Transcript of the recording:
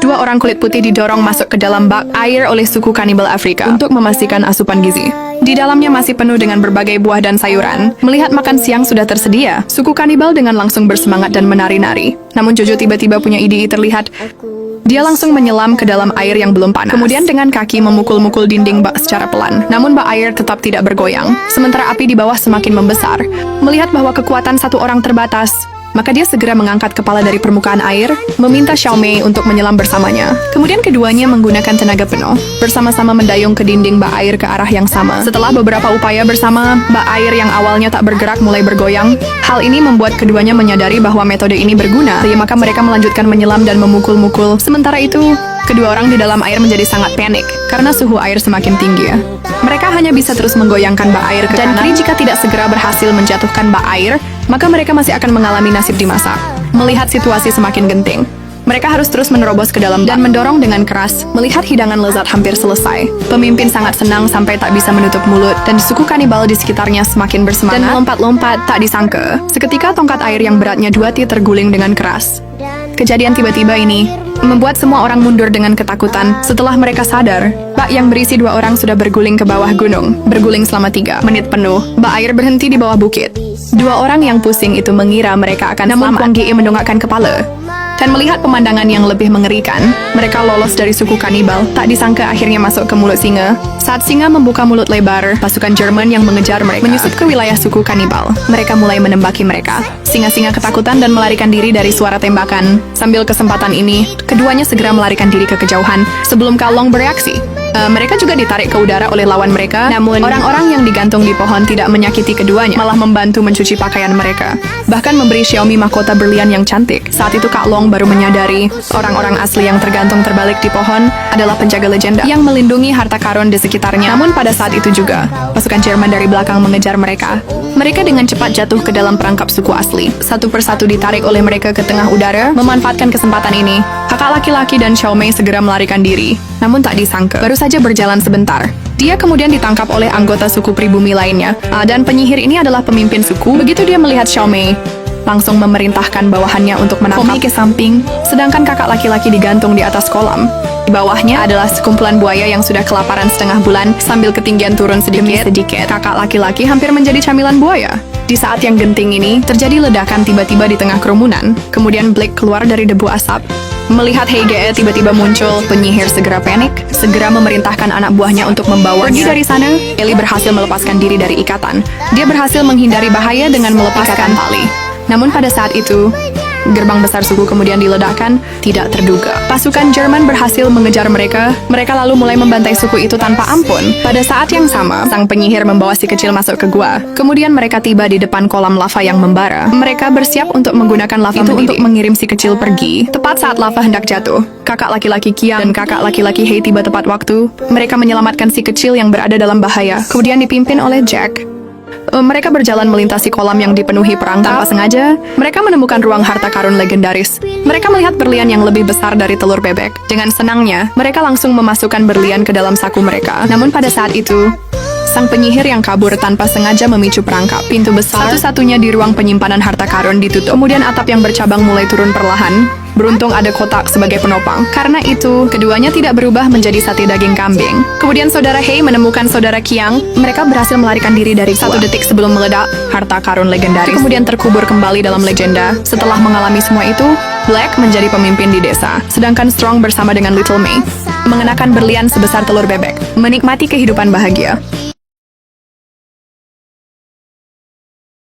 Dua orang kulit putih didorong masuk ke dalam bak air oleh suku kanibal Afrika untuk memastikan asupan gizi. Di dalamnya masih penuh dengan berbagai buah dan sayuran. Melihat makan siang sudah tersedia, suku kanibal dengan langsung bersemangat dan menari-nari. Namun Jojo tiba-tiba punya ide terlihat. Dia langsung menyelam ke dalam air yang belum panas. Kemudian dengan kaki memukul-mukul dinding bak secara pelan. Namun bak air tetap tidak bergoyang, sementara api di bawah semakin membesar. Melihat bahwa kekuatan satu orang terbatas, maka dia segera mengangkat kepala dari permukaan air, meminta Xiaomei untuk menyelam bersamanya. Kemudian keduanya menggunakan tenaga penuh, bersama-sama mendayung ke dinding bak air ke arah yang sama. Setelah beberapa upaya bersama, bak air yang awalnya tak bergerak mulai bergoyang. Hal ini membuat keduanya menyadari bahwa metode ini berguna, maka mereka melanjutkan menyelam dan memukul-mukul. Sementara itu, kedua orang di dalam air menjadi sangat panik, karena suhu air semakin tinggi. Mereka hanya bisa terus menggoyangkan bak air ke kanan, dan jika tidak segera berhasil menjatuhkan bak air, maka mereka masih akan mengalami nasib dimasak. Melihat situasi semakin genting, mereka harus terus menerobos ke dalam dan mendorong dengan keras. Melihat hidangan lezat hampir selesai, pemimpin sangat senang sampai tak bisa menutup mulut, dan suku kanibal di sekitarnya semakin bersemangat dan melompat-lompat tak disangka. Seketika tongkat air yang beratnya 2 ti terguling dengan keras. Kejadian tiba-tiba ini membuat semua orang mundur dengan ketakutan. Setelah mereka sadar, bak yang berisi 2 orang sudah berguling ke bawah gunung. Berguling selama 3 menit penuh, bak air berhenti di bawah bukit. 2 orang yang pusing itu mengira mereka akan selamat. Namun Wang Ge mendongakkan kepala dan melihat pemandangan yang lebih mengerikan. Mereka lolos dari suku kanibal, tak disangka akhirnya masuk ke mulut singa. Saat singa membuka mulut lebar, pasukan Jerman yang mengejar mereka menyusup ke wilayah suku kanibal. Mereka mulai menembaki mereka. Singa-singa ketakutan dan melarikan diri dari suara tembakan. Sambil kesempatan ini, keduanya segera melarikan diri ke kejauhan sebelum Kalong bereaksi. Mereka juga ditarik ke udara oleh lawan mereka, namun orang-orang yang digantung di pohon tidak menyakiti keduanya, malah membantu mencuci pakaian mereka. Bahkan memberi Xiaomi mahkota berlian yang cantik. Saat itu Kak Long baru menyadari, orang-orang asli yang tergantung terbalik di pohon adalah penjaga legenda yang melindungi harta karun di sekitarnya. Namun pada saat itu juga, pasukan Jerman dari belakang mengejar mereka. Mereka dengan cepat jatuh ke dalam perangkap suku asli. Satu persatu ditarik oleh mereka ke tengah udara. Memanfaatkan kesempatan ini, kakak laki-laki dan Xiaomei segera melarikan diri. Namun tak disangka, baru saja berjalan sebentar, dia kemudian ditangkap oleh anggota suku pribumi lainnya. Dan penyihir ini adalah pemimpin suku. Begitu dia melihat Xiaomei, langsung memerintahkan bawahannya untuk menangkap ke samping, sedangkan kakak laki-laki digantung di atas kolam. Di bawahnya adalah sekumpulan buaya yang sudah kelaparan setengah bulan. Sambil ketinggian turun sedikit, kakak laki-laki hampir menjadi camilan buaya. Di saat yang genting ini, terjadi ledakan tiba-tiba di tengah kerumunan. Kemudian Blake keluar dari debu asap. Melihat Heige tiba-tiba muncul, penyihir segera panik, segera memerintahkan anak buahnya untuk membawanya pergi dari sana. Ellie berhasil melepaskan diri dari ikatan. Dia berhasil menghindari bahaya dengan melepaskan tali. Namun pada saat itu, gerbang besar suku kemudian diledakkan, tidak terduga. Pasukan Jerman berhasil mengejar mereka. Mereka lalu mulai membantai suku itu tanpa ampun. Pada saat yang sama, sang penyihir membawa si kecil masuk ke gua. Kemudian mereka tiba di depan kolam lava yang membara. Mereka bersiap untuk menggunakan lava itu untuk mengirim si kecil pergi. Tepat saat lava hendak jatuh, kakak laki-laki Qiang dan kakak laki-laki Hei tiba tepat waktu. Mereka menyelamatkan si kecil yang berada dalam bahaya. Kemudian dipimpin oleh Jack. Mereka berjalan melintasi kolam yang dipenuhi perang tanpa sengaja. Mereka menemukan ruang harta karun legendaris. Mereka melihat berlian yang lebih besar dari telur bebek. Dengan senangnya, mereka langsung memasukkan berlian ke dalam saku mereka. Namun pada saat itu, sang penyihir yang kabur tanpa sengaja memicu perangkap. Pintu besar satu-satunya di ruang penyimpanan harta karun ditutup. Kemudian atap yang bercabang mulai turun perlahan. Beruntung ada kotak sebagai penopang. Karena itu, keduanya tidak berubah menjadi sate daging kambing. Kemudian saudara Hei menemukan saudara Qiang. Mereka berhasil melarikan diri dari gua. 1 detik sebelum meledak, harta karun legendaris kemudian terkubur kembali dalam legenda. Setelah mengalami semua itu, Black menjadi pemimpin di desa. Sedangkan Strong bersama dengan Little May mengenakan berlian sebesar telur bebek, menikmati kehidupan bahagia.